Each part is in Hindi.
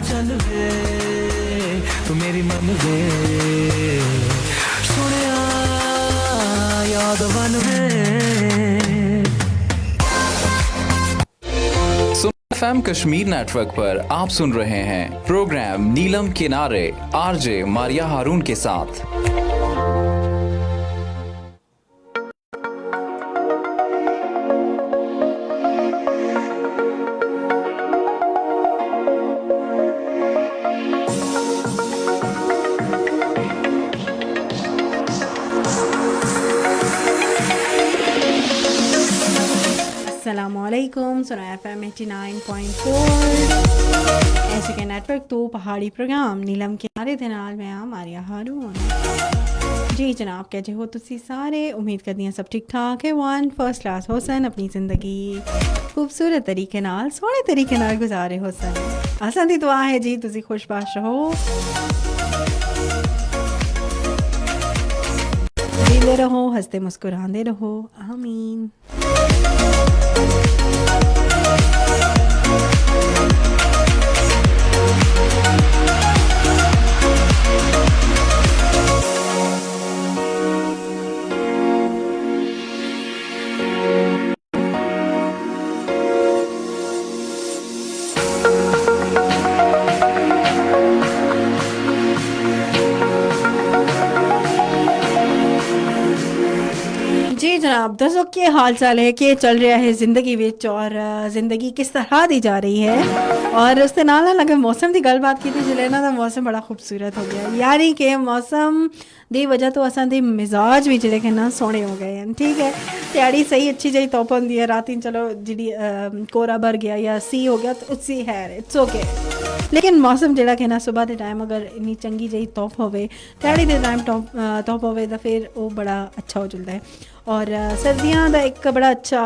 चल वे तू मेरी मन वे सुनिया याद बन वे। एफएम कश्मीर नेटवर्क पर आप सुन रहे हैं प्रोग्राम नीलम किनारे आरजे मारिया हारून के साथ। अस्सलामुअलैकुम सुना FM 89.4 ऐसे के नेटवर्क तो पहाड़ी प्रोग्राम नीलम किनारे दे नाल मैं आ मारिया हारून। जी जनाब कैसे हो तुसी सारे, उम्मीद करती हैं सब ठीक ठाक है। वन फर्स्ट क्लास होसन अपनी ज़िंदगी खूबसूरत तरीके नाल सोहने तरीके नाल गुजारे होसन। असां दी दुआ है जी तुसी खुशबाश रहो, जीते रहो, हंसते मुस्कुराते रहो, आमीन। जी जनाब दसो के हाल चाल है, के चल रहा है जिंदगी विच और जिंदगी किस तरह दी जा रही है। और उसके नाल अगर मौसम की गलबात की जिले ना तो मौसम बड़ा खूबसूरत हो गया, यानी कि मौसम दी वजह तो असां दे मिजाज भी जिले के ना सोहने हो गए हैं। ठीक है त्याड़ी सही अच्छी जी धुप होंदी है, राती चलो जी कोरा भर गया या सी हो गया तो उसी है इट्स ओके, लेकिन मौसम जिहड़ा कि ना सुबह के टाइम अगर इन्नी चंगी जी धुप होवे त्याड़ी के टाइम धुप होवे तो फिर वो बड़ा अच्छा हो जाता है। और सर्दियां का एक बड़ा अच्छा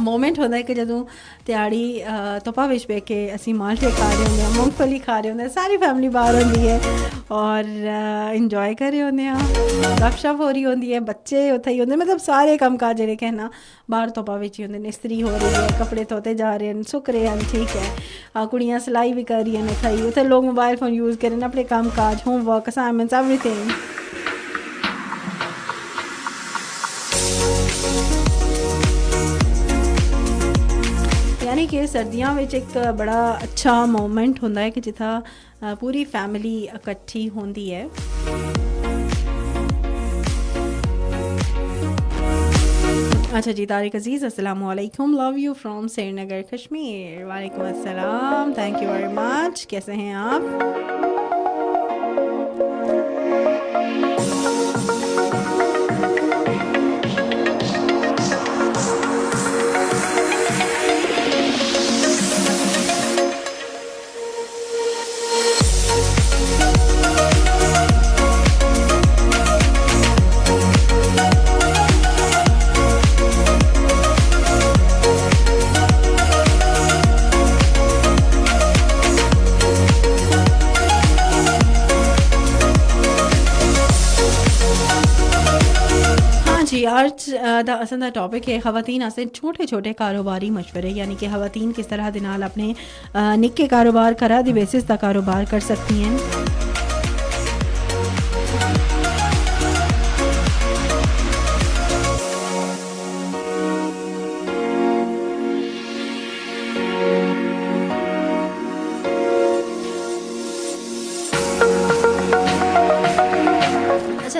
मोमेंट होता है कि जदों त्याड़ी धुप्पा विच बह के असीं माल्टे खा रहे होंदे, मूंगफली खा रहे होंदे, सारी फैमिली बाहर होंदी है और इंजॉय कर रहे होंदे आ, गपशप हो रही होंदी है, बच्चे उत्थे ही होंदे, मतलब सारे कम काज जिहड़े कि ना बाहर धुप्पा विच ही होंदे ने। इस्त्री हो रही है, कपड़े धोते जा रहे हैं, सुक रहे हैं, ठीक है कुड़ियाँ सिलाई भी कर रही हैं, खाई उत्थे लोग मोबाइल फोन यूज़ कर रहे हैं अपने काम काज होमवर्क असाइनमेंट्स एवरीथिंग। यानी कि सर्दियों में एक बड़ा अच्छा मोमेंट होता है कि जिथा पूरी फैमिली इकट्ठी होती है। अच्छा जी तारिक अजीज़ अस्सलाम वालेकुम, love you from Srinagar Kashmir. वालेकुम अस्सलाम, थैंक यू वेरी मच। कैसे हैं आप? आज दा असन दा टॉपिक है खवातीन आसे छोटे छोटे कारोबारी मशवरे, यानी कि खवातीन किस तरह दे नाल अपने निक्के कारोबार करा दी बेसिस दा कारोबार कर सकती हैं।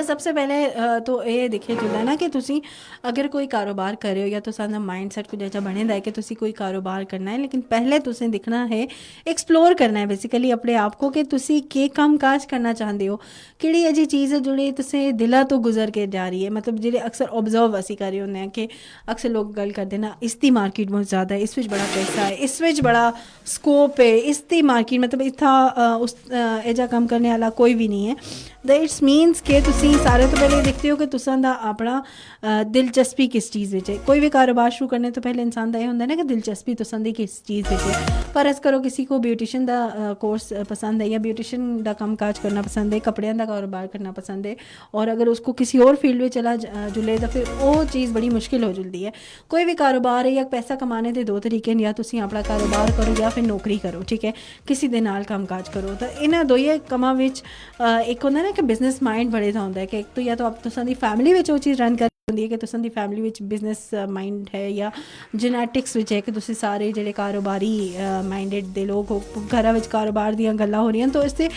सबसे पहले तो ये दिखे जुलदा ना कि तुसी अगर कोई कारोबार कर रहे हो या तो सादा माइंड सैट कुछ ऐसा बने दा है कि तुसी कोई कारोबार करना है, लेकिन पहले तुसें दिखना है, एक्सप्लोर करना है बेसिकली अपने आप को कि तुसी के काम काज करना चाहते हो, किहड़ी ऐसी चीज़ है जोड़ी तुसें दिला तो गुजर के जा रही है। मतलब जेह्ड़े अक्सर ऑब्जर्व असी कर रहे होंदे हैं कि अक्सर लोग गल करते ना इसकी मार्केट बहुत ज़्यादा है, इस विच बड़ा पैसा है, इस विच बड़ा स्कोप है, इसकी मार्केट मतलब इत्था उस एजा काम करने वाला कोई भी नहीं है। दैट्स मीन्स कि तुसी सारे तो पहले देखते हो कि तुसां दा अपना दिलचस्पी किस चीज़ विच है। कोई भी कारोबार शुरू करने तो पहले इंसान दा ये होंदा है ना कि दिलचस्पी तुसां दी किस चीज़ विच है। फर्ज करो किसी को ब्यूटिशियन दा कोर्स पसंद है या ब्यूटिशियन दा काम काज करना पसंद है, कपड़ियां दा कारोबार करना पसंद है, और अगर उसको किसी और फील्ड में चला जुले तो फिर वो चीज़ बड़ी मुश्किल हो जुलदी है। कोई भी कारोबार है या पैसा कमाने के दो तरीके ने, या तुसीं अपना कारोबार करो या फिर नौकरी करो, ठीक है, किसी दे नाल काम काज करो। तो इन्हां दोइये कमां विच एक होंदा ना कि बिजनेस माइंड बड़े दा होंदा है कि एक तो या तो आप तुसां दी फैमिली विच वो चीज़ रन कर होंदी है कि तुसां दी फैमिली विच बिजनेस माइंड है या जेनेटिक्स विच है कि तुसीं सारे जेह्ड़े कारोबारी माइंडेड दे लोग हो, घरा विच कारोबार दियां गल्लां हो रही तो इससे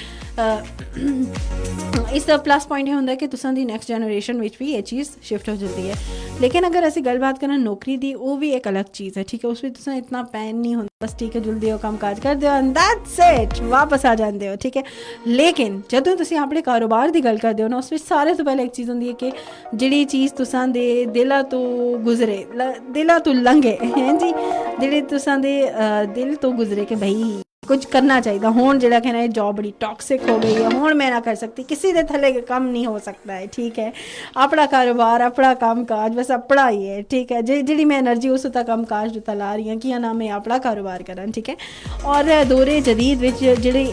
इसदा प्लस पॉइंट यह होंदा है कि तुसां दी नैक्सट जनरेशन विच भी ये चीज़ शिफ्ट हो जाती है। लेकिन अगर असीं गलबात करें नौकरी दी, वो भी एक अलग चीज़ है, ठीक है, उसमें तुसां इतना पैन नहीं होंदा, बस ठीक है जुलदे हो काम काज कर दो एंड दैट्स इट, वापस आ जाते हो, ठीक है। लेकिन जदों तुसीं अपने कारोबार की गल करदे हो ना, उस विच सारे तो पहले एक चीज़ होंदी है कि जिहड़ी चीज़ तुसां दे दिला तो गुजरे, दिला तो लंघे, हैं जी, जिहड़ी तुसां दे दिल तो गुजरे कि भाई कुछ करना चाहिए। हुण जिहड़ा कहना है जॉब बड़ी टॉक्सिक हो गई है, हुण मैं ना कर सकती, किसी दे थले कम नहीं हो सकता है, ठीक है, अपना कारोबार अपना काम काज बस अपना ही है, ठीक है, जिहड़ी मैं एनर्जी उस तक काम काज जो ला रही हूँ कि ना मैं अपना कारोबार करां, ठीक है। और दौरे जदीद विच जिहड़ी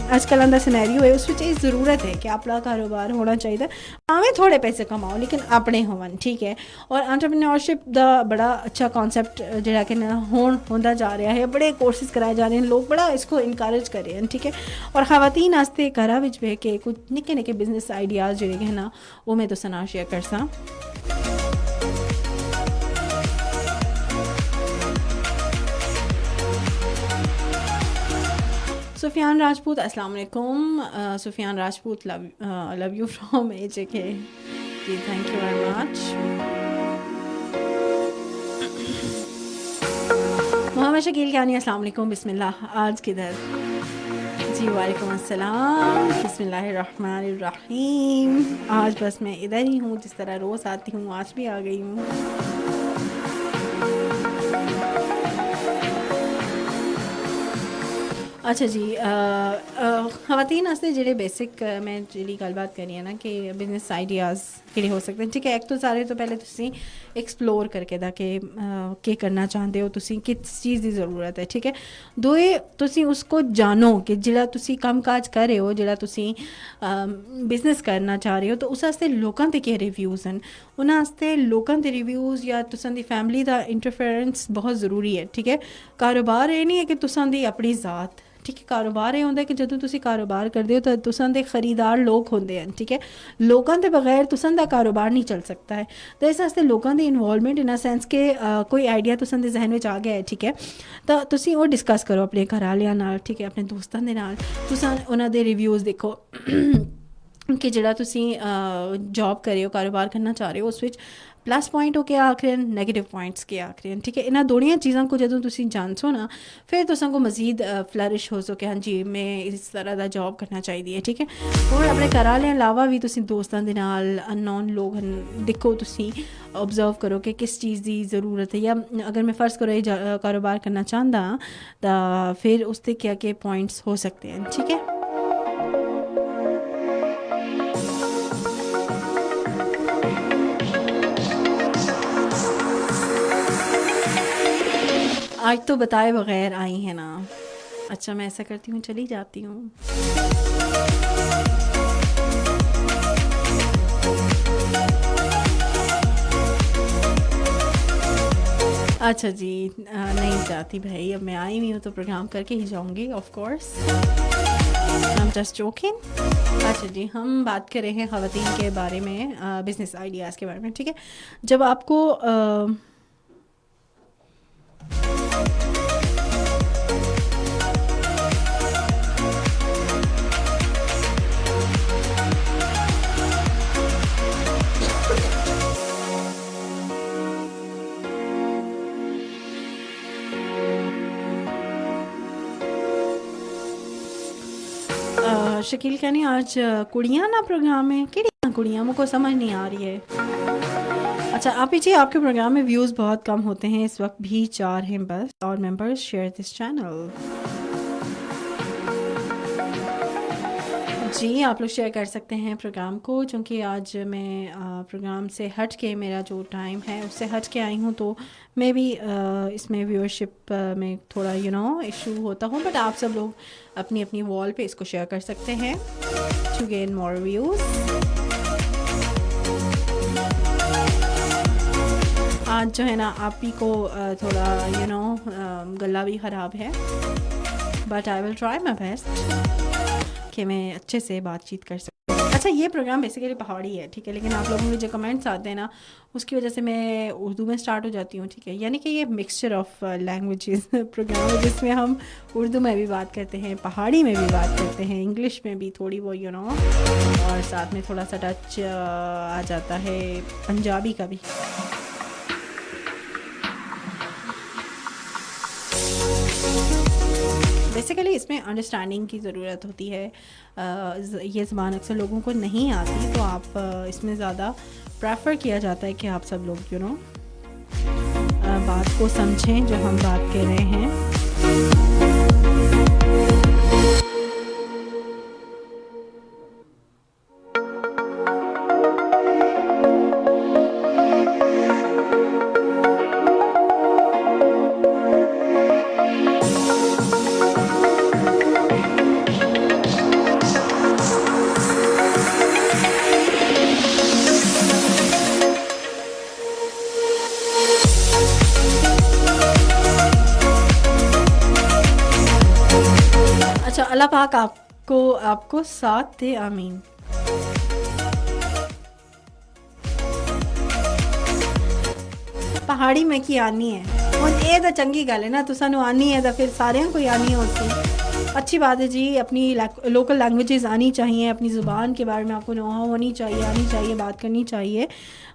अजकल दा सिनेरियो है उस विच ये ज़रूरत है कि अपना कारोबार होना चाहिए, भावें थोड़े पैसे कमाओ लेकिन अपने होवन, ठीक है। और एंटरप्रेन्योरशिप दा बड़ा अच्छा कॉन्सैप्ट जिहड़ा कि हुण होंदा जा रहा है, बड़े कोर्सेज कराए जा रहे हैं, लोग बड़ा इसको इनकरेज कर रहे हैं, ठीक है। और खवातीन आस्ते घरा विच बह के कुछ निक्के निक्के बिजनेस आइडियाज़ जिहड़े हैं ना वो मैं तुसां नाल शेयर करसां। सुफियान राजपूत, अस्सलाम वालेकुम। Sufiyan Rajput, love you from AJK ji, thank you very much. Mohammad Shakeel क्या नहीं, अस्सलाम वालेकुम, बिस्मिल्लाह, आज किधर जी, वालेकुम अस्सलाम, बिस्मिल्लाहिर्रहमानिर्रहीम। आज बस मैं इधर ही हूँ, जिस तरह रोज़ आती हूँ आज भी आ गई हूँ। अच्छा जी, खवातीन आस्ते जेह्ड़े बेसिक मैं जेह्ड़ी गल्लबात करी है ना कि बिजनेस आइडियाज़ केह्ड़े हो सकते हैं, ठीक है। एक तो सारे तो पहले तुसीं एक्सप्लोर करके दा कि केह् करना चाहते हो, तुसीं किस चीज़ की ज़रूरत है, ठीक है। दोए तुसीं उसको जानो कि जेह्ड़ा तुसीं कम्म काज कर रहे हो, जेह्ड़ा तुसीं बिजनेस करना चाह रहे हो, तो उस आस्ते लोकां दे केह् रिव्यूज़ न, उन्हां आस्ते लोकां दे रिव्यूज़ या तुसां दी फैमिली दा इंटरफेरेंस बहुत ज़रूरी है, ठीक है। कारोबार ये नहीं है कि तुसां दी अपनी ज़ात, ठीक है, कारोबार ये होंदा है कि जदों तुसीं कारोबार करदे हो तो तुसां दे खरीदार लोग होंदे हैं, ठीक है। लोकां दे बगैर तुसां दा कारोबार नहीं चल सकता है। तो इस वास्ते लोकां दी इन्वॉल्वमेंट इन अ सेंस के कोई आइडिया तुसां दे जहन विच आ गया है, ठीक है, तो तुसीं ओह डिस्कस करो अपने घर आह्लेआं नाल, ठीक है, अपने दोस्तां दे नाल, तुसां उन्हां दे रिव्यूज़ देखो कि जेह्ड़ा तुसीं जॉब कर रहे हो, कारोबार करना चाह रहे हो, उस विच प्लस पॉइंट हो क्या आखरे हैं, नेगेटिव पॉइंट्स के आखरे हैं, ठीक है। इन्हां दोनियां चीज़ां को जदों तुसीं जानसो ना, फिर तुसां को मज़ीद फ्लरिश हो सो कि हाँ जी मैं इस तरह दा जॉब करना चाहिए, ठीक है। और अपने घर आह्लें अलावा भी तुसीं दोस्तां दे नाल अननोन लोग दिक्खो, तुसीं ऑब्जर्व करो कि किस चीज़ की ज़रूरत है, या अगर मैं फ़र्ज़ करो ये कारोबार करना चाहता तो फिर उसके क्या क्या पॉइंट्स हो सकते हैं, ठीक है। आज तो बताए बगैर आई है ना, अच्छा मैं ऐसा करती हूँ, चली जाती हूँ। अच्छा जी, नहीं जाती भाई, अब मैं आई हुई हूँ तो प्रोग्राम करके ही जाऊँगी, of course, I am just joking. अच्छा जी, हम बात कर रहे हैं ख़वातीन के बारे में, बिज़नेस आइडियाज़ के बारे में, ठीक है। जब आपको शकील कहनी आज कुड़ियाँ ना प्रोग्राम में, किड़ियाँ कुड़ियाँ मुझको समझ नहीं आ रही है। अच्छा आप पीछे, आपके प्रोग्राम में व्यूज़ बहुत कम होते हैं, इस वक्त भी 4 हैं बस, और मेंबर्स शेयर दिस चैनल जी, आप लोग शेयर कर सकते हैं प्रोग्राम को, चूँकि आज मैं प्रोग्राम से हट के मेरा जो टाइम है उससे हट के आई हूँ, तो मैं भी इसमें व्यूअरशिप में थोड़ा इशू होता हूँ, बट आप सब लोग अपनी अपनी वॉल पे इसको शेयर कर सकते हैं टू गेन मोर व्यूज़। आज जो है ना आप ही को थोड़ा गला भी ख़राब है, but I will try my best कि मैं अच्छे से बातचीत कर सकूँ। अच्छा, ये प्रोग्राम बेसिकली पहाड़ी है, ठीक है, लेकिन आप लोगों के जो कमेंट्स आते हैं ना उसकी वजह से मैं उर्दू में स्टार्ट हो जाती हूँ, ठीक है। यानी कि ये मिक्सचर ऑफ लैंग्वेजेस प्रोग्राम है, जिसमें हम उर्दू में भी बात करते हैं, पहाड़ी में भी बात करते हैं, इंग्लिश में भी थोड़ी वो और साथ में थोड़ा सा टच आ जाता है पंजाबी का भी। बेसिकली इसमें अंडरस्टैंडिंग की ज़रूरत होती है। ये ज़बान अक्सर लोगों को नहीं आती, तो आप इसमें ज़्यादा प्रेफर किया जाता है कि आप सब लोग बात को समझें जो हम बात कर रहे हैं। अल्लाह पाक आपको साथ दे, आमीन। पहाड़ी में की आनी है और ये तो चंगी गल है ना, तो सानू आनी है तो फिर सारे को आनी है उसकी अच्छी बात है जी। अपनी लोकल लैंग्वेजेस आनी चाहिए, अपनी ज़ुबान के बारे में आपको नॉलेज होनी चाहिए, आनी चाहिए, बात करनी चाहिए।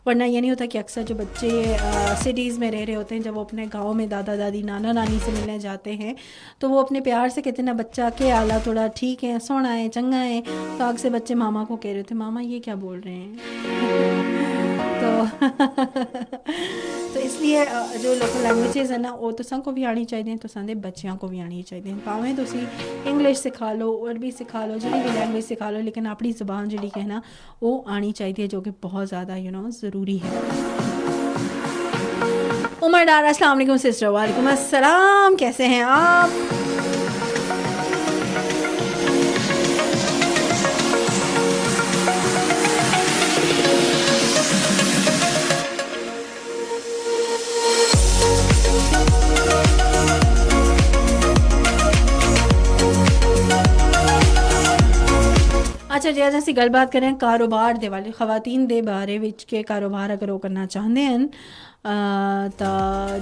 वरना ये नहीं होता कि अक्सर जो बच्चे सिटीज़ में रह रहे होते हैं, जब वो अपने गांव में दादा दादी नाना नानी से मिलने जाते हैं तो वो अपने प्यार से कहते ना बच्चा के आला थोड़ा ठीक है, सोना है, चंगा है, तो आग से बच्चे मामा को कह रहे थे मामा ये क्या बोल रहे हैं। तो इसलिए जो लोकल लैंग्वेजेस है ना वो तो को भी आनी चाहिए, तो सारे बच्चों को भी आनी चाहिए। भावें तुसी इंग्लिश सिखा लो, अरबी सिखा लो, जी भी लैंग्वेज सिखा लो, लेकिन अपनी ज़बान जी कहना वो आनी चाहिए, जो कि बहुत ज़्यादा ज़रूरी है। उमर डार, अस्सलाम वालेकुम सिस्टर। वालेकुम अस्सलाम, कैसे हैं आप? अच्छा जी, अज असीं गलबात करें कारोबार दे वाले खवातीन दे बारे विच के कारोबार अगर वो करना चाहते हैं तो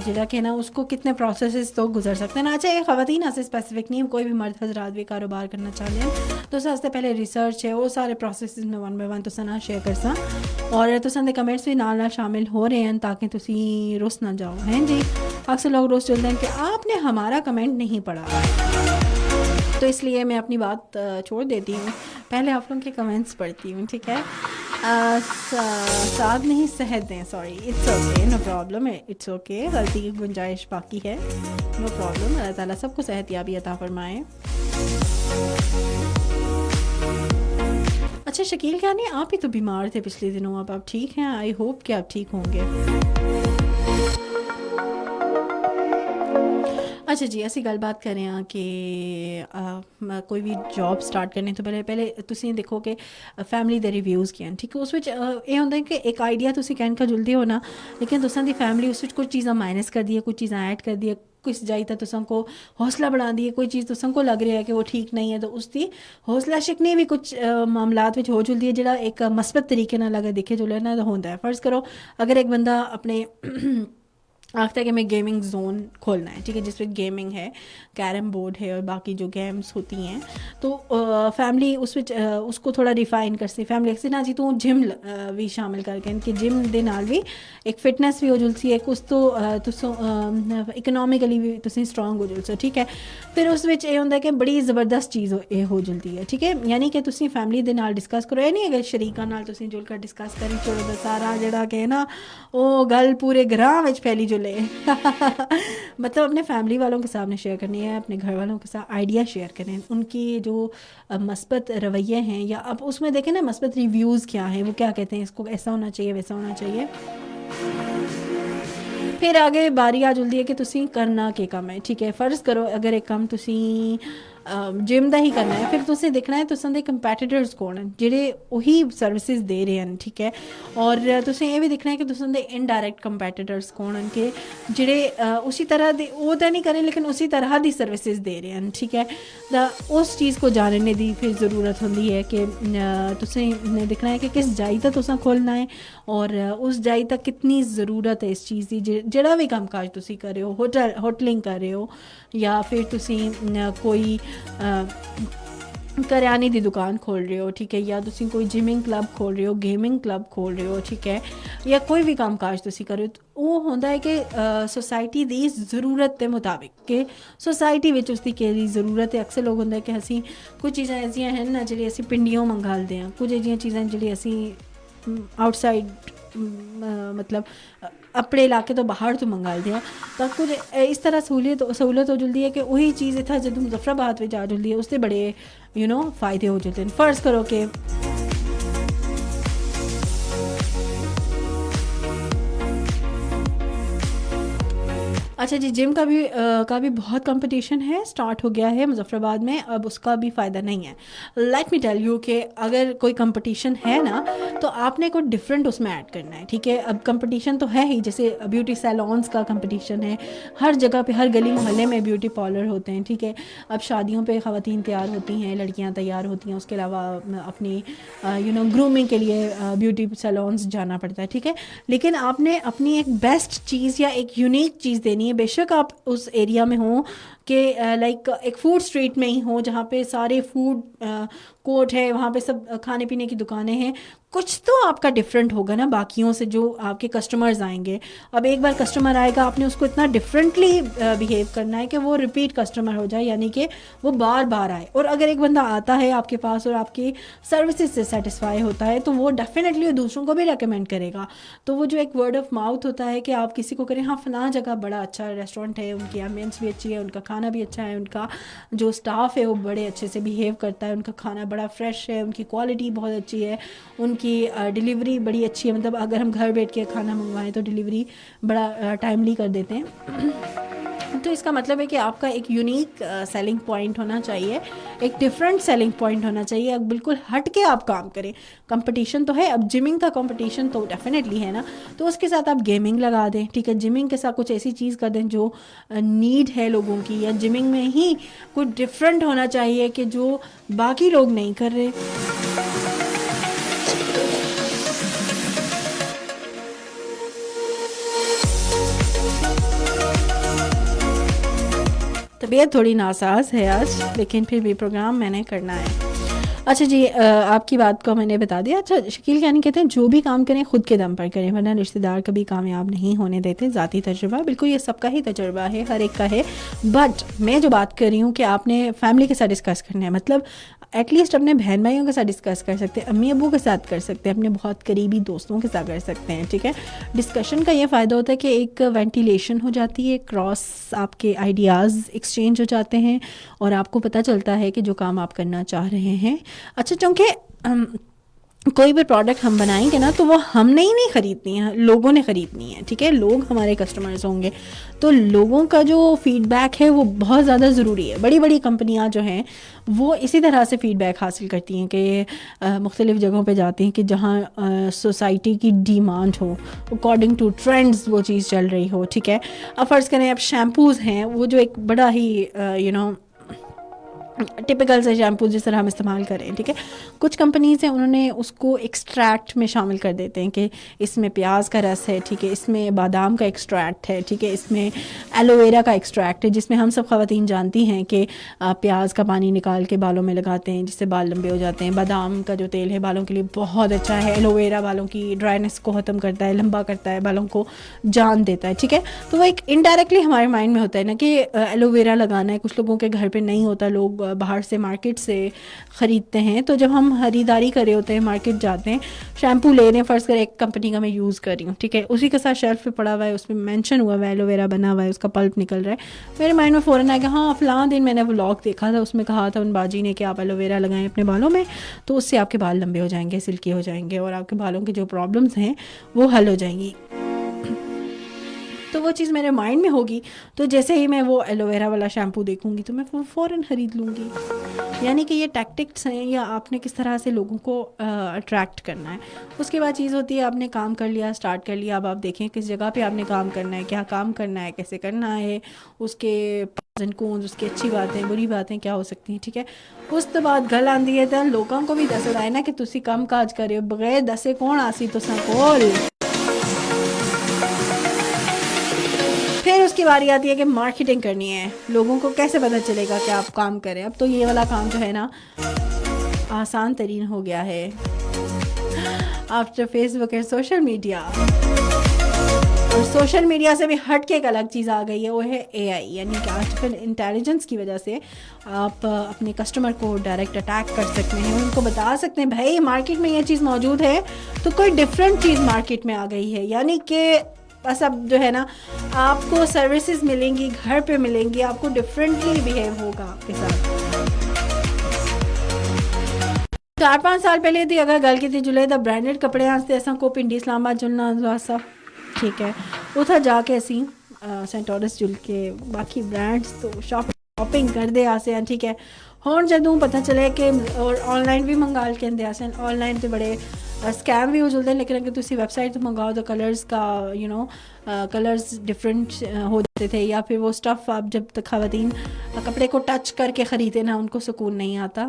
जिहड़ा कि ना उसको कितने प्रोसेस तो गुजर सकते हैं। अच्छा, ये खवातीन आसे स्पेसिफिक नहीं, कोई भी मर्द हजरात भी कारोबार करना चाहते हैं तो उससे पहले रिसर्च है, वो सारे प्रोसेस में वन बाय वन तुसां नाल शेयर करसा, और तुसां दे कमेंट्स भी नाल शामिल हो रहे हैं ताकि तुसीं रुस ना जाओ। हैं जी, अक्सर लोग रुस चलते हैं कि आपने हमारा कमेंट नहीं पढ़ा, तो इसलिए मैं अपनी बात छोड़ देती हूँ, पहले आप लोगों के कमेंट्स पढ़ती हूँ, ठीक है। साथ नहीं सहद दें, sorry, it's okay, no problem, it's okay, गलती की गुंजाइश बाकी है, नो प्रॉब्लम। अल्लाह ताला सबको सेहतियाबी अता फरमाए। अच्छा शकील क्या नहीं, आप ही तो बीमार थे पिछले दिनों, अब आप ठीक हैं? आई होप कि आप ठीक होंगे। अच्छा जी, ऐसी गलबात करें कि कोई भी जॉब स्टार्ट करने तो पहले तुसीं देखो कि फैमिली दे रिव्यूज़ क्या, ठीक है। उस विच ये होंदा है कि एक आइडिया तुसीं कहण का जुलदी हो ना, लेकिन तुसां दी फैमिली उस विच कुछ चीज़ां माइनस कर दी है, कुछ चीज़ां ऐड कर दी है, कुछ जाई तो तुसां को हौसला बढ़ा दी है, कोई चीज़ तुसां को लग रहा है कि वो ठीक नहीं है, तो उसकी हौसला शिकनी भी कुछ मामलात में हो जुलदी है, जिहड़ा एक मस्बत तरीके नाल अगर दिखे जुले ना तो होंदा है। फ़र्ज़ करो अगर एक बंदा अपने आखता है कि मैं गेमिंग जोन खोलना है, ठीक है, जिसमें गेमिंग है, कैरम बोर्ड है और बाकी जो गेम्स होती हैं, तो फैमिली उसको थोड़ा रिफाइन कर सी, फैमिली से ना जी तू जिम भी शामिल करके कि जिम दे नाल भी एक फिटनेस भी हो जुलसी है, कुछ तो तुसों इकनॉमिकली भी तुसीं स्ट्रॉन्ग हो जुलसो, ठीक है। फिर उस विच ये होंदा है कि बड़ी ज़बरदस्त चीज़ ये हो जुलती है, ठीक है। यानी कि तुसीं फैमिली दे नाल डिस्कस करो, ये नहीं अगर शरीका नाल तुसीं जुल कर डिस्कस करी छोड़ो तो सारा जिहड़ा कि ना वो गल पूरे ग्रां विच फैली जुल चुटकुले मतलब अपने फैमिली वालों के सामने शेयर करनी है, अपने घर वालों के साथ आइडिया शेयर करें, उनकी जो मस्बत रवैये हैं, या अब उसमें देखें ना मस्बत रिव्यूज़ क्या हैं, वो क्या कहते हैं, इसको ऐसा होना चाहिए वैसा होना चाहिए। फिर आगे बारी आ जुलदी है कि तुसी करना के काम है, ठीक है। फर्ज करो अगर एक काम तुसी जिम ਦਾ ਹੀ करना है, फिर ਤੁਸੀਂ देखना है तुसां दे कंपैटिटर्स कौन हैं ਜਿਹੜੇ ਉਹੀ सर्विसेज दे रहे हैं, ठीक है। और ਤੁਸੀਂ ਇਹ ਵੀ देखना है कि तुसां दे इनडायरेक्ट कंपैटिटर्स कौन हैं कि ਜਿਹੜੇ उसी तरह दे वो तो नहीं करें लेकिन उसी तरह दी सर्विसेज दे रहे हैं, ठीक है। तो उस चीज़ को जानने की फिर ज़रूरत होती है कि तुसें देखना है कि किस जाई तक तुसां खोलना है और उस जाई तक कितनी ज़रूरत है इस चीज़ की। ਜਿਹੜਾ भी काम काज तुसी कर रहे हो, होटलिंग कर रहे हो या फिर तुसी कोई करियाने की दुकान खोल रहे हो, ठीक है, या तुसी कोई जिमिंग क्लब खोल रहे हो, गेमिंग क्लब खोल रहे हो, ठीक है, या कोई भी काम काज तुसी कर रहे हो, तो वो होंदा है कि सोसाइटी दी ज़रूरत के मुताबिक कि सोसाइटी विच उसकी केह्ड़ी ज़रूरत है। अक्सर लोग होंदा है कि असी कुछ चीज़ां ऐसियां हैं ना जेह्ड़ी असी पिंडियों मंगालदे हैं, कुछ ऐसियां चीज़ां जेह्ड़ी असी आउटसाइड मतलब अपने इलाके तो बाहर तो मंगालदे हैं। तो कुछ इस तरह सहूलत हो जुलदी है कि वही चीज़ इतना जो मुजफ्फराबाद में जा जुलदी है उससे बड़े फ़ायदे हो जाते हैं। फ़र्ज़ करो कि अच्छा जी, जिम का भी बहुत कंपटीशन है, स्टार्ट हो गया है मुजफ्फराबाद में, अब उसका भी फ़ायदा नहीं है। लेट मी टेल यू कि अगर कोई कंपटीशन है ना तो आपने कुछ डिफरेंट उसमें ऐड करना है, ठीक है। अब कंपटीशन तो है ही, जैसे ब्यूटी सैलॉन्स का कंपटीशन है, हर जगह पे हर गली मोहल्ले में ब्यूटी पार्लर होते हैं, ठीक है। अब शादियों पे ख़वातीन तैयार होती हैं, लड़कियां तैयार होती हैं, उसके अलावा अपनी ग्रूमिंग के लिए ब्यूटी सैलॉन्स जाना पड़ता है, ठीक है। लेकिन आपने अपनी एक बेस्ट चीज़ या एक यूनिक चीज़ देनी है। बेशक आप उस एरिया में हो कि लाइक एक फूड स्ट्रीट में ही हो जहाँ पे सारे फूड कोर्ट है, वहाँ पे सब खाने पीने की दुकानें हैं, कुछ तो आपका डिफरेंट होगा ना बाकियों से जो आपके कस्टमर्स आएंगे। अब एक बार कस्टमर आएगा, आपने उसको इतना डिफरेंटली बिहेव करना है कि वो रिपीट कस्टमर हो जाए, यानी कि वो बार बार आए। और अगर एक बंदा आता है आपके पास और आपकी सर्विसेज से सेटिस्फाई होता है तो वो डेफिनेटली दूसरों को भी रेकमेंड करेगा। तो वो जो एक वर्ड ऑफ माउथ होता है कि आप किसी को करें, हाँ फ़लाँ जगह बड़ा अच्छा रेस्टोरेंट है, उनकी एम्बियंस भी अच्छी है, उनका खाना भी अच्छा है, उनका जो स्टाफ है वो बड़े अच्छे से बिहेव करता है, उनका खाना बड़ा फ्रेश है, उनकी क्वालिटी बहुत अच्छी है, उनकी डिलीवरी बड़ी अच्छी है। मतलब अगर हम घर बैठ के खाना मंगवाएं तो डिलीवरी बड़ा टाइमली कर देते हैं। तो इसका मतलब है कि आपका एक यूनिक सेलिंग पॉइंट होना चाहिए, एक डिफरेंट सेलिंग पॉइंट होना चाहिए। अब बिल्कुल हट के आप काम करें। कंपटीशन तो है, अब जिमिंग का कंपटीशन तो डेफिनेटली है ना, तो उसके साथ आप गेमिंग लगा दें, ठीक है। जिमिंग के साथ कुछ ऐसी चीज़ कर दें जो नीड है लोगों की, या जिमिंग में ही कुछ डिफरेंट होना चाहिए कि जो बाकी लोग नहीं कर रहे। तबीयत थोड़ी नासाज है आज, लेकिन फिर भी प्रोग्राम मैंने करना है। अच्छा जी, आपकी बात को मैंने बता दिया। अच्छा, शकील यानी कहते हैं जो भी काम करें खुद के दम पर करें, वरना रिश्तेदार कभी कामयाब नहीं होने देते। ज़ाती तजुर्बा, बिल्कुल ये सबका ही तजुर्बा है, हर एक का है। बट मैं जो बात कर रही हूँ कि आपने फैमिली के साथ डिस्कस करना है, मतलब एटलीस्ट अपने बहन भाइयों के साथ डिस्कस कर सकते हैं, अम्मी अबू के साथ कर सकते हैं, अपने बहुत करीबी दोस्तों के साथ कर सकते हैं, ठीक है। डिस्कशन का ये फ़ायदा होता है कि एक वेंटिलेशन हो जाती है, क्रॉस आपके आइडियाज़ एक्सचेंज हो जाते हैं और आपको पता चलता है कि जो काम आप करना चाह रहे हैं। अच्छा, चूँकि कोई भी प्रोडक्ट हम बनाएंगे ना तो वो हमने ही नहीं ख़रीदनी है, लोगों ने ख़रीदनी है, ठीक है। लोग हमारे कस्टमर्स होंगे, तो लोगों का जो फीडबैक है वो बहुत ज़्यादा ज़रूरी है। बड़ी बड़ी कंपनियां जो हैं वो इसी तरह से फ़ीडबैक हासिल करती हैं कि मुख्तलिफ़ जगहों पे जाती हैं कि जहाँ सोसाइटी की डिमांड हो, अकॉर्डिंग टू ट्रेंड्स वो चीज़ चल रही हो, ठीक है। अब फ़र्ज़ करें, अब शैम्पूज़ हैं, वो जो एक बड़ा ही टिपिकल से शैम्पू जिस तरह हम इस्तेमाल करें, ठीक है। कुछ कंपनीज़ हैं उन्होंने उसको एक्सट्रैक्ट में शामिल कर देते हैं कि इसमें प्याज का रस है, ठीक है, इसमें बादाम का एक्सट्रैक्ट है, ठीक है, इसमें एलोवेरा का एक्सट्रैक्ट है, जिसमें हम सब ख़वातीन जानती हैं कि प्याज का पानी निकाल के बालों में लगाते हैं जिससे बाल लंबे हो जाते हैं। बादाम का जो तेल है बालों के लिए बहुत अच्छा है। एलोवेरा बालों की ड्राइनेस को ख़त्म करता है, लंबा करता है, बालों को जान देता है, ठीक है। तो वो एक इनडायरेक्टली हमारे माइंड में होता है ना कि एलोवेरा लगाना है। कुछ लोगों के घर पर नहीं होता, लोग बाहर से मार्केट से ख़रीदते हैं, तो जब हम ख़रीदारी कर रहे होते हैं, मार्केट जाते हैं, शैम्पू ले रहे हैं, फ़र्ज़ करें एक कंपनी का मैं यूज़ कर रही हूँ, ठीक है, उसी के साथ शेल्फ पे पड़ा हुआ है, उसमें मेंशन हुआ हुआ है एलोवेरा बना हुआ है, उसका पल्प निकल रहा है, मेरे माइंड में फ़ौरन आएगा हाँ फ़लाँ दिन मैंने व्लॉग देखा था, उसमें कहा था उन बाजी ने कि आप एलोवेरा लगाएं अपने बालों में तो उससे आपके बाल लंबे हो जाएंगे, सिल्की हो जाएंगे और आपके बालों की जो प्रॉब्लम्स हैं वो हल हो जाएंगी। तो वो चीज़ मेरे माइंड में होगी, तो जैसे ही मैं वो एलोवेरा वाला शैम्पू देखूंगी तो मैं वो फ़ौरन ख़रीद लूँगी। यानी कि ये टैक्टिक्स हैं या आपने किस तरह से लोगों को अट्रैक्ट करना है। उसके बाद चीज़ होती है आपने काम कर लिया, स्टार्ट कर लिया, अब आप देखें किस जगह पे आपने काम करना है, क्या काम करना है, कैसे करना है, उसके प्रोस एंड कॉन्स, उसकी अच्छी बातें बुरी बातें क्या हो सकती हैं, ठीक है। उस तो बाद गल आंदी है तो लोगों को भी दसदा है ना कि तुसी काम काज करे बगैर दसे कौन आसी तुसां कोल। फिर उसकी बारी आती है कि मार्केटिंग करनी है, लोगों को कैसे पता चलेगा कि आप काम करें। अब तो ये वाला काम जो है ना आसान तरीन हो गया है after Facebook and social media. और सोशल मीडिया से भी हट के एक अलग चीज़ आ गई है, वो है एआई, यानी कि आर्टिफिशियल इंटेलिजेंस की वजह से आप अपने कस्टमर को डायरेक्ट अटैक कर सकते हैं, उनको बता सकते हैं भाई मार्केट में ये चीज़ मौजूद है, तो कोई डिफरेंट चीज़ मार्केट में आ गई है, यानी कि बस अब जो है ना आपको सर्विसेज मिलेंगी, घर पे मिलेंगी, आपको डिफरेंटली बिहेव होगा आपके साथ। 4-5 साल पहले थी अगर गल की जुले तो ब्रांडेड कपड़े आते असा को पिंडी इस्लामाबाद जुलना वास्ता, ठीक है, उथा जाके असी सेंट ऑरस जुल के बाकी ब्रांड्स तो शॉपिंग करते आसे हैं, ठीक है। हुण जदों पता चले कि और ऑनलाइन भी मंगा के आंदे आसे, ऑनलाइन तो बड़े स्कैम भी हो जुलते हैं, लेकिन अगर तुसी वेबसाइट तो मंगाओ तो कलर्स का कलर्स डिफरेंट हो जाते थे, या फिर वो स्टफ़ आप जब तक ख़वातीन कपड़े को टच करके ख़रीदे ना उनको सुकून नहीं आता।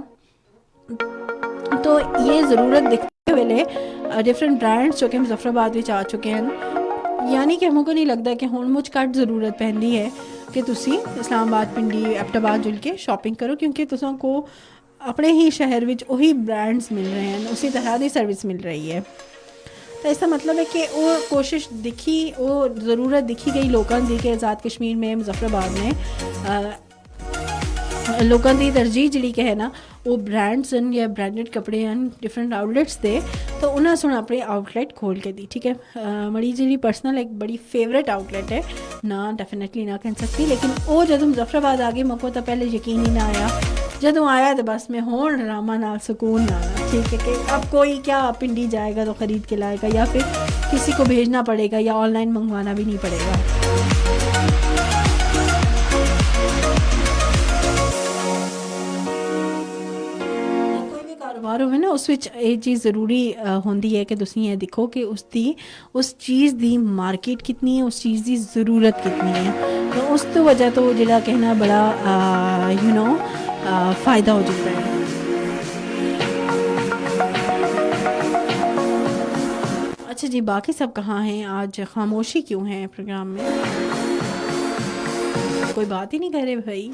तो ये ज़रूरत दिखते हुए डिफरेंट ब्रांड्स जो कि मुज़फ़्फ़राबाद में आ चुके हैं, यानी कि हमको नहीं लगता कि हुण मुझ घट ज़रूरत पैंदी है कि तुसी इस्लामाबाद पिंडी एबटाबाद जुल के शॉपिंग करो, क्योंकि तुसां को अपने ही शहर विच वही ब्रांड्स मिल रहे हैं, उसी तरह की सर्विस मिल रही है। तो इसका मतलब है कि वो कोशिश दिखी, वो ज़रूरत दिखी गई लोगों की कि आज़ाद कश्मीर में मुज़फ़्फ़राबाद में लोगों की तरजीह जी है ना वो ब्रांड्स या ब्रांडेड कपड़े हैं डिफरेंट आउटलेट्स थे, तो उन्हें सुन अपने आउटलेट खोल के दी, ठीक है। बड़ी जी पर्सनल एक बड़ी फेवरेट आउटलेट है ना, डेफिनेटली ना कह सकती, लेकिन वो जब मुज़फ़्फ़राबाद आ गई मको तो पहले यकीन ही ना आया, जदों आया तो बस में होन रामा नाल सुकून ना, ठीक है, कि अब कोई क्या पिंडी जाएगा तो ख़रीद के लाएगा, या फिर किसी को भेजना पड़ेगा या ऑनलाइन मंगवाना भी नहीं पड़ेगा। कारोबार होवे ना उस विच ये चीज़ ज़रूरी होंदी है कि तुसीं ये देखो कि उस चीज़ दी मार्केट कितनी है, उस चीज़ दी ज़रूरत कितनी है, तो उस तो वजह तो जिहड़ा कहना बड़ा फ़ायदा हो जाता है। अच्छा जी, बाकी सब कहाँ हैं? आज खामोशी क्यों है प्रोग्राम में? कोई बात ही नहीं कर रहे भाई।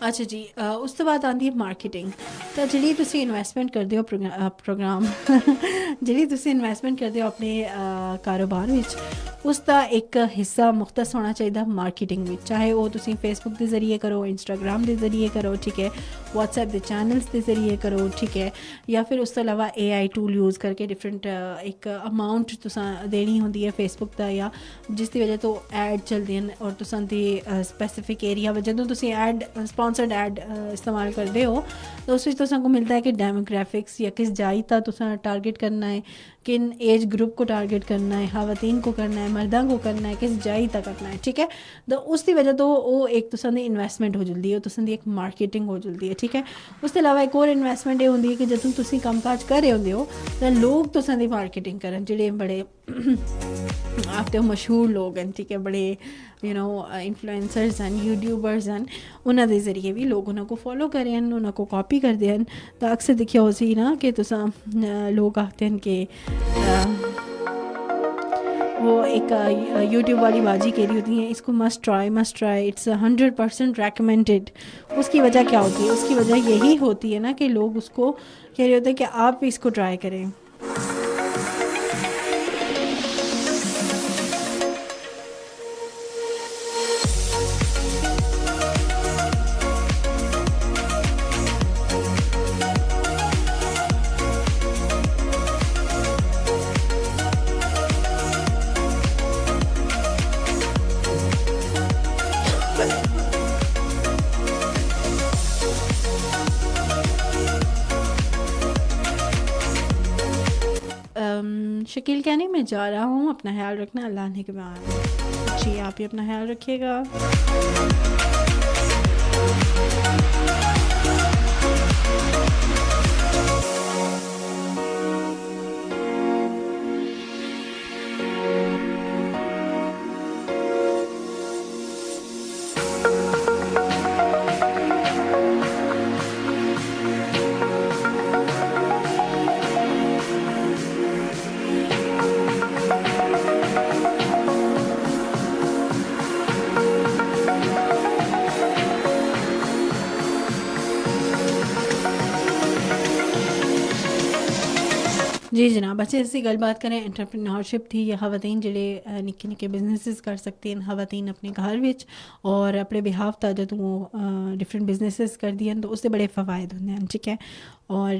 अच्छा जी, उस तो बाद आती है मार्केटिंग। तो जी तुसी इन्वेस्टमेंट करते हो प्रोग्राम जी तुसी इन्वेस्टमेंट करते हो अपने कारोबार विच, उसका एक हिस्सा मुख्तस होना चाहिए मार्केटिंग में, चाहे वो तुसी फेसबुक के जरिए करो, इंस्टाग्राम के जरिए करो, ठीक है, व्हाट्सएप के चैनल्स के जरिए करो, ठीक है, या फिर उस तो अलावा AI टूल यूज़ करके डिफरेंट एक अमाउंट तुसां देनी होंदी है फेसबुक का, या जिसकी वजह तो ऐड चलते हैं और तुसां दी स्पैसिफिक एरिया जदों तुसी ऐड स्पॉन्सर्ड ऐड इस्तेमाल करते हो तो उस तुसां को मिलता है कि डेमोग्राफिक्स या किस जाई ता तुसां टारगेट करना है, किन एज ग्रुप को टारगेट करना है, ख़वातीन को करना है, मर्दां को करना है, किस जाई तक करना है, ठीक है। तो उसकी वजह तो वो एक तुसां दी इन्वेस्टमेंट हो जल्दी है, तुसां दी एक मार्केटिंग हो जल्दी है, ठीक है। उसके अलावा एक और इन्वेस्टमेंट ये होंदी है कि जदों तुसी काम काज कर रहे होंदे हो तो लोग तुसां दी मार्केटिंग करन, जेह्ड़े बड़े आप तो मशहूर लोग हैं, ठीक है, बड़े इन्फ्लुएंसर्स हैं, यूट्यूबर्स हैं, उन्हों के जरिए भी लोग उन्होंने को फॉलो करें, उन्होंने को कॉपी करते हैं। तो अक्सर दिखा हो सी ना कि तुसां लोग आखते हैं कि वो एक यूट्यूब वाली बाजी कह रही होती है इसको मस्ट ट्राई, इट्स 100% रेकमेंडेड। उसकी वजह क्या होती है? उसकी वजह यही होती है ना कि लोग उसको कह रहे होते हैं कि आप भी इसको ट्राई करें। शकील क्या नहीं, मैं जा रहा हूँ, अपना ख्याल रखना, अल्लाह ने के बाद। जी आप भी अपना ख्याल रखिएगा। जी जनाब, अच्छे ऐसी गलबात करें। एंटरप्रेन्योरशिप थी या खवातीन जेह्ड़े निक्के निक्के बिजनेसिस कर सकते हैं खवातीन अपने घर विच और अपने बिहाफ ता जदों वो डिफरेंट बिजनेसिस कर दिए तो उससे बड़े फ़वायद होंदे हैं। ठीक है, और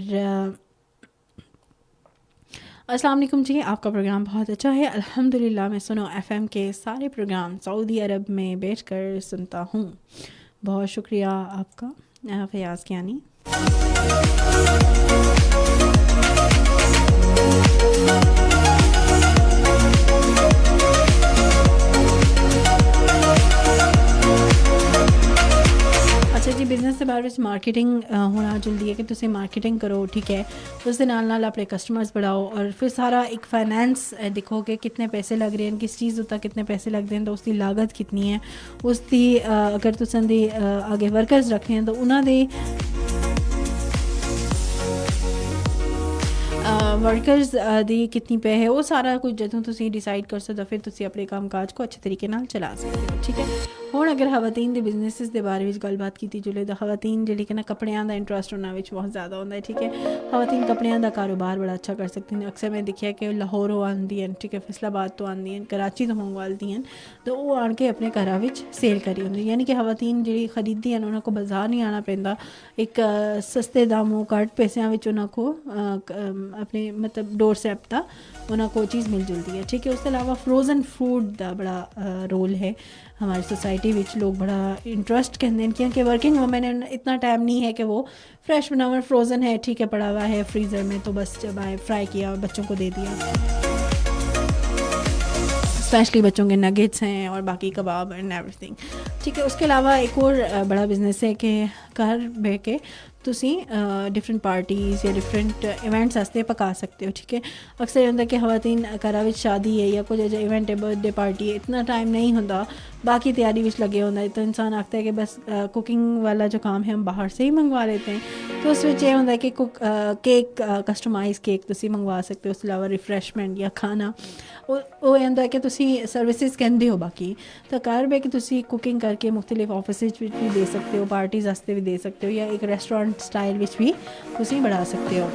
अस्सलाम वालेकुम जी, आपका प्रोग्राम बहुत अच्छा है अल्हम्दुलिल्लाह। मैं सुनो एफएम के सारे प्रोग्राम सऊदी अरब में बैठकर सुनता हूँ। बहुत शुक्रिया आपका फयाज़ कियानी। अच्छा जी, बिजनेस के बारे में मार्केटिंग होना जल्दी है कि तुम मार्केटिंग करो। ठीक है, उस दे नाल अपने कस्टमर्स बढ़ाओ और फिर सारा एक फाइनेंस देखो कि कितने पैसे लग रहे हैं, किस चीज़ उत्ता कितने पैसे लगते हैं, तो उसकी लागत कितनी है, उसकी अगर तुम दी आगे वर्कर्स रखने हैं तो उन्होंने वर्कर्स दी कितनी पे है, वो सारा कुछ जो तुम डिसाइड कर सकते हो, फिर तुम अपने काम काज को अच्छे तरीके नाल चला सकते हो। ठीक है, हुण अगर खवातीन दे बिजनेसिस दे बारे में गलबात की जुले तो खवातीन जी कि कपड़ियां दा इंटरस्ट उन्होंने बहुत ज़्यादा होंदा है। ठीक है, खवातीन कपड़ियां दा कारोबार बड़ा अच्छा कर सकती हैं। अक्सर मैं देखिया कि लाहौरों आंदी हैं, ठीक है, फैसलाबाद तो आंदी हैं, कराची तो मंगवाती हैं, तो वो आन के अपने घर विच सेल करी होंदी। यानी कि खवातीन जी खरीदती हैं, उन्होंने को बाजार नहीं आना पैंदा, एक सस्ते दामों घट पैसों उन्होंने को अपने मतलब डोर स्टेप तक उन्होंने को चीज़ मिल जुलती है। ठीक है, उसके अलावा फ्रोज़न फूड का बड़ा रोल है हमारी सोसाइटी विच। लोग बड़ा इंटरेस्ट कहते हैं क्योंकि वर्किंग वुमेन इतना टाइम नहीं है कि वो फ्रेश बनावर फ्रोज़न है, ठीक है, पड़ा हुआ है फ्रीज़र में, तो बस जब आए फ्राई किया और बच्चों को दे दिया। स्पेशली बच्चों के नगेट्स हैं और बाकी कबाब एंड एवरीथिंग। ठीक है, उसके अलावा एक और बड़ा बिजनेस है कि घर बह के तुसी डिफरेंट पार्टीज़ या डिफरेंट इवेंट्स आस्ते पका सकते हो। ठीक है, अक्सर होंदा कि खवातीन घरा विच शादी है या कुछ इवेंट है, बर्थडे पार्टी है, इतना टाइम नहीं होंदा, बाकी तैयारी विच लगे होंदा, तो इंसान आखता है कि बस कुकिंग वाला जो काम है हम बाहर से ही मंगवा लेते हैं। तो उस विच ये होंदा है कि केक कस्टमाइज़ केक तुसी मंगवा सकते हो। उसके अलावा रिफ्रैशमेंट या खाना वो होंदा है कि तुसी सर्विसेज कहंदे हो बाकी, तो घर बह के तुसी कुकिंग करके मुख्तलिफ ऑफिस भी दे सकते हो, पार्टीज़ वास्ते भी दे सकते हो, या एक रेस्टोरेंट स्टाइल विच भी तुसी बढ़ा सकते हो।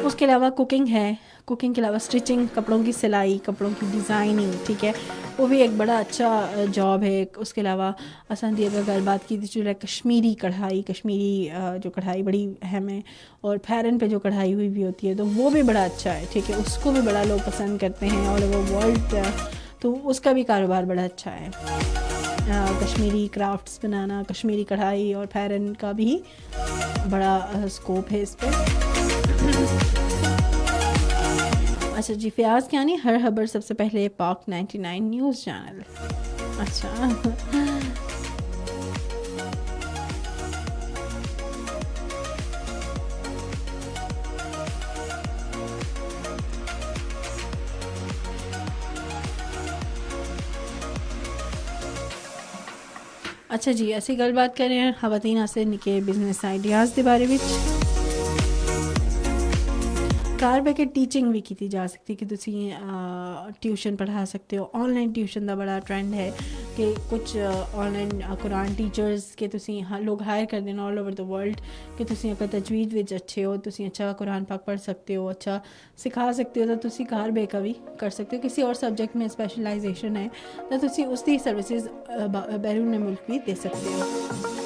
उसके अलावा कुकिंग है, कुकिंग के अलावा स्टिचिंग, कपड़ों की सिलाई, कपड़ों की डिज़ाइनिंग, ठीक है, वो भी एक बड़ा अच्छा जॉब है। उसके अलावा असन दी अगर गलबात की जो है कश्मीरी कढ़ाई, कश्मीरी जो कढ़ाई बड़ी अहम है, और फैरन पे जो कढ़ाई हुई भी होती है तो वो भी बड़ा अच्छा है। ठीक है, उसको भी बड़ा लोग पसंद करते हैं और वो वर्ल्ड, तो उसका भी कारोबार बड़ा अच्छा है। कश्मीरी क्राफ्ट्स बनाना, कश्मीरी कढ़ाई और फैरन का भी बड़ा स्कोप है इस पर। अच्छा जी, फयाज़ क्या नहीं, हर खबर सबसे पहले पाक 99 न्यूज़ चैनल। अच्छा अच्छा जी, ऐसी गलबात करें खवातीन आस्ते निके बिजनेस आइडियाज़ के बारे में। घर बह के टीचिंग भी की जा सकती कि तुसी ट्यूशन पढ़ा सकते हो। ऑनलाइन ट्यूशन का बड़ा ट्रेंड है कि कुछ ऑनलाइन कुरान टीचर्स के तुसी लोग हायर कर देना ऑल ओवर द वर्ल्ड कि तुसी अगर तजवीद विच अच्छे हो, तुसी अच्छा कुरान पाक पढ़ सकते हो, अच्छा सिखा सकते हो, तो तुसी घर बह के भी कर सकते हो। किसी और सब्जेक्ट में स्पैशलाइजेशन है तो तुसी उसकी सर्विसेज बैरून मुल्क भी दे सकते हो।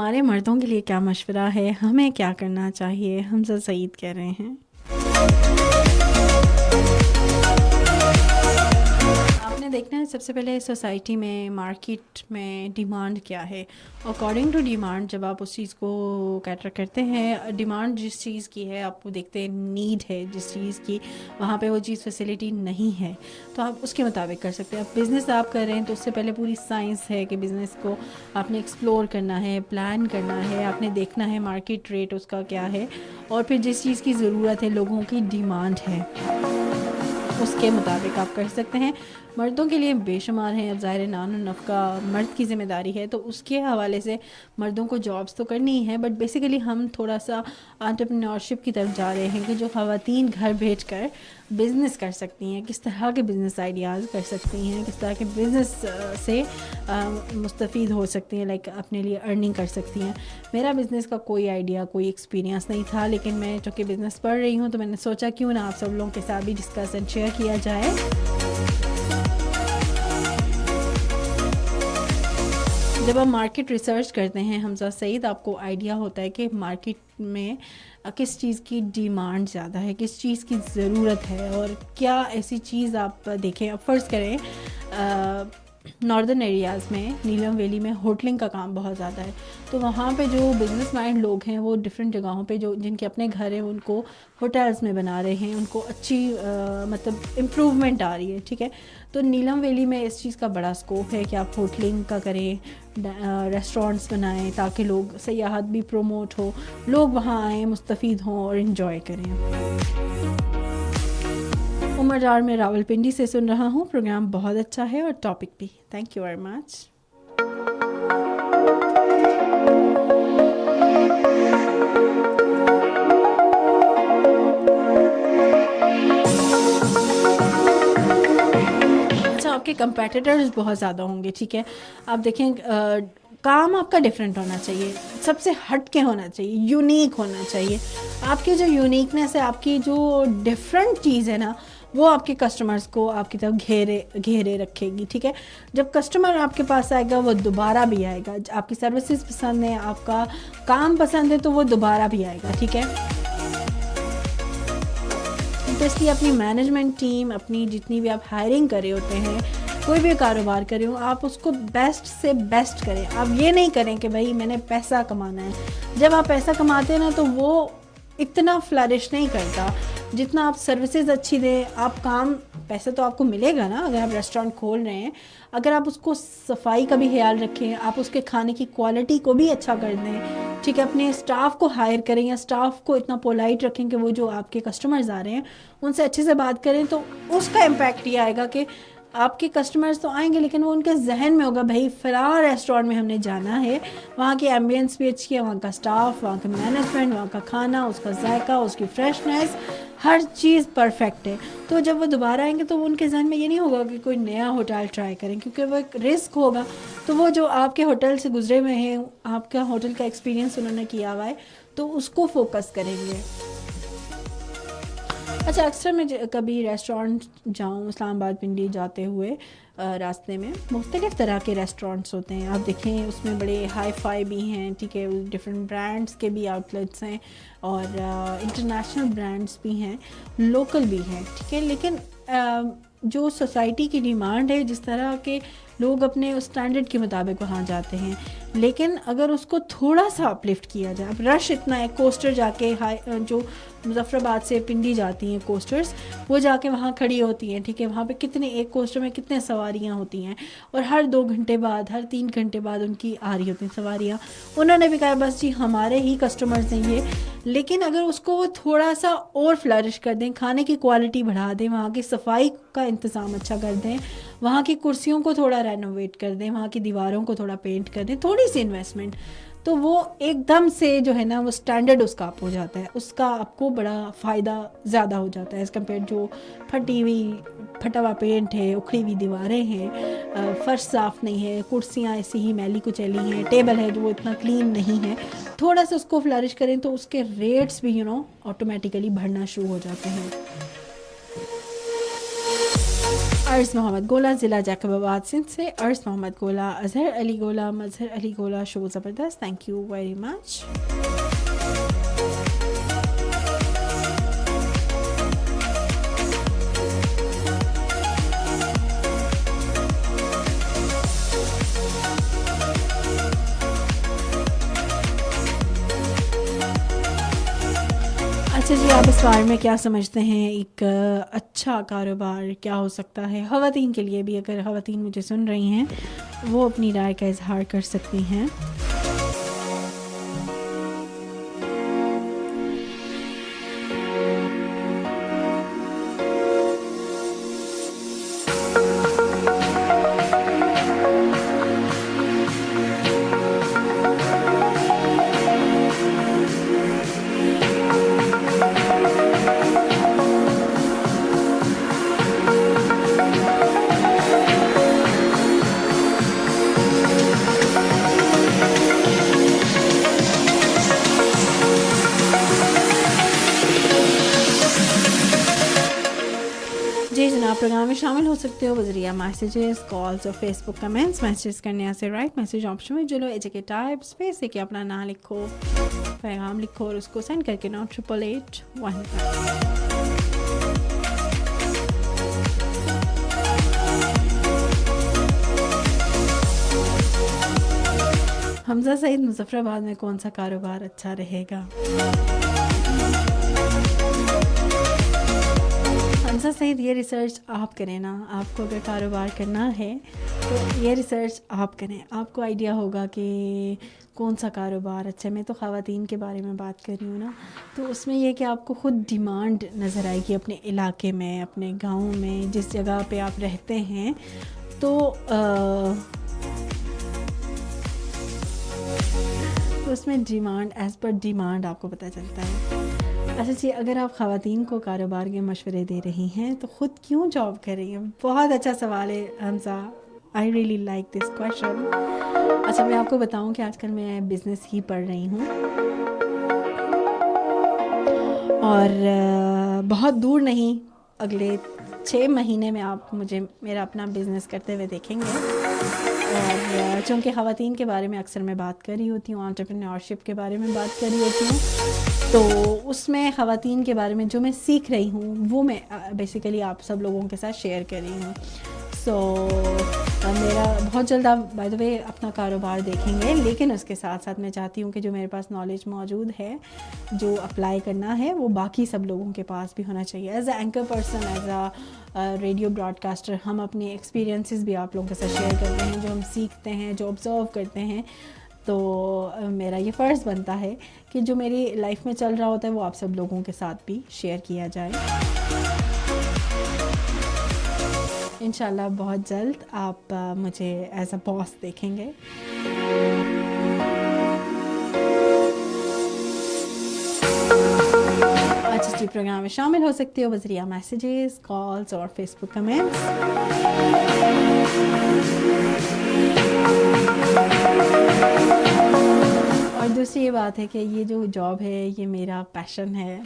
हमारे मर्दों के लिए क्या मशवरा है, हमें क्या करना चाहिए, हमजा सईद कह रहे हैं। आपने देखना है सबसे पहले सोसाइटी में, मार्केट में डिमांड क्या है। अकॉर्डिंग टू डिमांड जब आप उस चीज़ को कैटर करते हैं, डिमांड जिस चीज़ की है आपको देखते हैं, नीड है जिस चीज़ की, वहाँ पे वो चीज़ फैसिलिटी नहीं है तो आप उसके मुताबिक कर सकते हैं। आप बिज़नेस आप कर रहे हैं तो उससे पहले पूरी साइंस है कि बिज़नेस को आपने एक्सप्लोर करना है, प्लान करना है, आपने देखना है मार्केट रेट उसका क्या है, और फिर जिस चीज़ की ज़रूरत है, लोगों की डिमांड है, उसके मुताबिक आप कर सकते हैं। मर्दों के लिए बेशुमार हैं, अब ज़ाहिर नान और नफ़्का मर्द की ज़िम्मेदारी है तो उसके हवाले से मर्दों को जॉब्स तो करनी ही है, बट बेसिकली हम थोड़ा सा एंटरप्रेन्योरशिप की तरफ जा रहे हैं कि जो ख़वातीन घर बैठ कर बिज़नेस कर सकती हैं, किस तरह के बिज़नेस आइडियाज़ कर सकती हैं, किस तरह के बिज़नेस से मुस्तफ़ीद हो सकती हैं, लाइक अपने लिए अर्निंग कर सकती हैं। मेरा बिज़नेस का कोई आइडिया, कोई एक्सपीरियंस नहीं था, लेकिन मैं चूँकि बिज़नेस पढ़ रही हूँ तो मैंने सोचा क्यों ना आप सब लोगों के साथ भी डिस्कस एंड शेयर किया जाए। जब आप मार्केट रिसर्च करते हैं हमजा सईद, आपको आइडिया होता है कि मार्केट में किस चीज़ की डिमांड ज़्यादा है, किस चीज़ की ज़रूरत है, और क्या ऐसी चीज़ आप देखें। अब फ़र्ज़ करें नॉर्दर्न एरियाज़ में, नीलम वैली में होटलिंग का काम बहुत ज़्यादा है, तो वहाँ पे जो बिज़नेस माइंड लोग हैं वो डिफरेंट जगहों पे जो जिनके अपने घर हैं उनको होटल्स में बना रहे हैं, उनको अच्छी मतलब इम्प्रूवमेंट आ रही है, ठीक है। तो नीलम वैली में इस चीज़ का बड़ा स्कोप है कि आप होटलिंग का करें, रेस्टोरेंट्स बनाएं ताकि लोग सयाहत भी प्रोमोट हो, लोग वहाँ आएँ, मुस्तफ़ीद हों और इन्जॉय करें। उमर जार में रावलपिंडी से सुन रहा हूँ, प्रोग्राम बहुत अच्छा है और टॉपिक भी। Thank you very much. अच्छा, आपके कंपेटिटर्स बहुत ज़्यादा होंगे, ठीक है। आप देखें काम आपका डिफरेंट होना चाहिए, सबसे हट के होना चाहिए, यूनिक होना चाहिए। आपकी जो यूनिकनेस है, आपकी जो डिफरेंट चीज़ है ना, वो आपके कस्टमर्स को आपकी तरफ घेरे रखेगी, ठीक है। जब कस्टमर आपके पास आएगा वो दोबारा भी आएगा, आपकी सर्विसेज पसंद है, आपका काम पसंद है तो वो दोबारा भी आएगा, ठीक है। तो इसलिए अपनी मैनेजमेंट टीम, अपनी जितनी भी आप हायरिंग कर रहे होते हैं, कोई भी कारोबार कर रहे हो, आप उसको बेस्ट से बेस्ट करें। आप ये नहीं करें कि भाई मैंने पैसा कमाना है। जब आप पैसा कमाते हैं ना तो वो इतना फ्लरिश नहीं करता जितना आप सर्विसेज अच्छी दें। आप काम, पैसा तो आपको मिलेगा ना अगर आप रेस्टोरेंट खोल रहे हैं, अगर आप उसको सफाई का भी ख्याल रखें, आप उसके खाने की क्वालिटी को भी अच्छा कर दें, ठीक है। अपने स्टाफ को हायर करें या स्टाफ को इतना पोलाइट रखें कि वो जो आपके कस्टमर्स आ रहे हैं उनसे अच्छे से बात करें, तो उसका इम्पैक्ट ये आएगा कि आपके कस्टमर्स तो आएंगे लेकिन वो उनके जहन में होगा भाई फ़लाँ रेस्टोरेंट में हमने जाना है, वहाँ की एम्बियंस भी अच्छी है, वहाँ का स्टाफ, वहाँ का मैनेजमेंट, वहाँ का खाना, उसका जायका, उसकी फ्रेशनेस, हर चीज़ परफेक्ट है। तो जब वो दोबारा आएंगे तो वो उनके जहन में ये नहीं होगा कि कोई नया होटल ट्राई करें, क्योंकि वो एक रिस्क होगा। तो वो जो आपके होटल से गुजरे हुए हैं, आपका होटल का एक्सपीरियंस उन्होंने किया हुआ है, तो उसको फोकस करेंगे। अच्छा, अक्सर मैं कभी रेस्टोरेंट जाऊँ, इस्लामाबाद पिंडी जाते हुए रास्ते में मुख्तलिफ़ तरह के रेस्टोरेंट्स होते हैं। आप देखें उसमें बड़े हाई फाई भी हैं, ठीक है, डिफरेंट ब्रांड्स के भी आउटलेट्स हैं और इंटरनेशनल ब्रांड्स भी हैं, लोकल भी हैं, ठीक है। लेकिन जो सोसाइटी की डिमांड है, जिस तरह के लोग अपने उस स्टैंडर्ड के मुताबिक वहाँ जाते हैं, लेकिन अगर उसको थोड़ा सा अपलिफ्ट किया जाए, अब रश इतना है, कोस्टर जाके जो मुजफ्फराबाद से पिंडी जाती हैं कोस्टर्स, वो जाके वहाँ खड़ी होती हैं, ठीक है। वहाँ पे कितने, एक कोस्टर में कितने सवारियाँ होती हैं और हर 2 घंटे बाद, हर 3 घंटे बाद उनकी आ रही होती हैं सवारियाँ। उन्होंने भी कहा बस जी हमारे ही कस्टमर्स हैं ये, लेकिन अगर उसको वो थोड़ा सा और फ्लरिश कर दें, खाने की क्वालिटी बढ़ा दें, वहाँ की सफाई का इंतज़ाम अच्छा कर दें, वहाँ की कुर्सियों को थोड़ा रेनोवेट कर दें, वहाँ की दीवारों को थोड़ा पेंट कर दें, थोड़ी सी इन्वेस्टमेंट, तो वो एकदम से जो है ना वो स्टैंडर्ड उसका अप हो जाता है, उसका आपको बड़ा फ़ायदा ज़्यादा हो जाता है एज़ कम्पेयर जो फटा हुआ पेंट है, उखड़ी हुई दीवारें हैं, फ़र्श साफ़ नहीं है, कुर्सियाँ ऐसी ही मैली कुचैली हैं, टेबल है जो वो इतना क्लीन नहीं है। थोड़ा सा उसको फ्लरिश करें तो उसके रेट्स भी ऑटोमेटिकली बढ़ना शुरू हो जाते हैं। अर्स मोहम्मद गोला, ज़िला जैकबाबाद सिंध से। अर्स मोहम्मद गोला, अजहर अली गोला, मजहर अली गोला, शो ज़बरदस्त, थैंक यू वेरी मच। अच्छा जी, आप इस बारे में क्या समझते हैं? एक अच्छा कारोबार क्या हो सकता है ख़वातीन के लिए भी? अगर ख़वातीन मुझे सुन रही हैं, वो अपनी राय का इजहार कर सकती हैं। जी जनाब, प्रोग्राम में शामिल हो सकते हो बजरिया मैसेजेस, कॉल्स और फेसबुक कमेंट्स। मैसेज करने से राइट मैसेज ऑप्शन में जुलो एच के टाइप स्पेस से कि अपना नाम लिखो, पैगाम लिखो और उसको सेंड करके 9881 हमजा सईद, मुजफ्फराबाद में कौन सा कारोबार अच्छा रहेगा? हमजा सईद, ये रिसर्च आप करें ना। आपको अगर कारोबार करना है तो ये रिसर्च आप करें, आपको आइडिया होगा कि कौन सा कारोबार अच्छा है। मैं तो ख़वातीन के बारे में बात कर रही हूँ ना, तो उसमें यह कि आपको ख़ुद डिमांड नज़र आएगी अपने इलाके में, अपने गांव में, जिस जगह पे आप रहते हैं। तो उसमें डिमांड, एज़ पर डिमांड आपको पता चलता है। अच्छा जी, अगर आप ख़वातीन को कारोबार के मशवरे दे रही हैं तो ख़ुद क्यों जॉब कर रही हैं? बहुत अच्छा सवाल है Hamza, I really like this question. अच्छा, मैं आपको बताऊं कि आजकल मैं बिज़नेस ही पढ़ रही हूँ और बहुत दूर नहीं, अगले 6 महीने में आप मुझे मेरा अपना बिज़नेस करते हुए देखेंगे। और चूँकि ख़वातीन के बारे में अक्सर मैं बात कर रही होती हूँ, एंटरप्रेन्योरशिप के बारे में बात कर रही होती हूँ, तो उसमें ख़वातीन के बारे में जो मैं सीख रही हूँ वो मैं बेसिकली आप सब लोगों के साथ शेयर कर रही हूँ। सो मेरा बहुत जल्द आप बाय द वे अपना कारोबार देखेंगे, लेकिन उसके साथ साथ मैं चाहती हूँ कि जो मेरे पास नॉलेज मौजूद है, जो अप्लाई करना है, वो बाकी सब लोगों के पास भी होना चाहिए। As a anchor person, as a radio broadcaster, हम अपने एक्सपीरियंसेस भी आप लोगों के साथ शेयर करते हैं, जो हम सीखते हैं, जो ऑब्ज़र्व करते हैं। तो मेरा ये फ़र्ज़ बनता है कि जो मेरी लाइफ में चल रहा होता है वो आप सब लोगों के साथ भी शेयर किया जाए। इंशाल्लाह बहुत जल्द आप मुझे एज अ बॉस देखेंगे। अच्छा जी, प्रोग्राम में शामिल हो सकते हो बजरिया मैसेजेस, कॉल्स और फेसबुक कमेंट्स। और दूसरी ये बात है कि ये जो जॉब है ये मेरा पैशन है।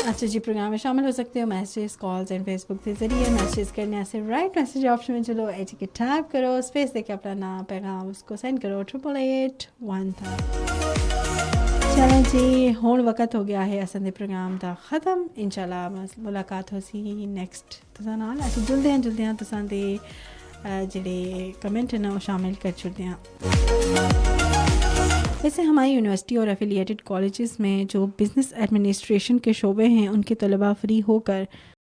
अच्छा जी, प्रोग्राम में शामिल हो सकते हो मैसेज, कॉल्स एंड फेसबुक के ज़रिए। मैसेज करने से राइट मैसेज ऑप्शन में चलो एच के टाइप करो, स्पेस देके अपना नाम, पैगाम उसको सेंड करो 8881 था। चलें जी, हुण वक्त हो गया है असां दे प्रोग्राम दा ख़त्म। इंशाल्लाह मुलाकात हो सी नैक्सट तुसां नाल। असीं जुलदे हैं तुसां दे जेह्ड़े कमेंट न वो शामिल कर छुड़दे हैं। वैसे हमारी यूनिवर्सिटी और एफिलिएटेड कॉलेजेस में जो बिज़नेस एडमिनिस्ट्रेशन के शोबे हैं, उनके तलबा फ्री होकर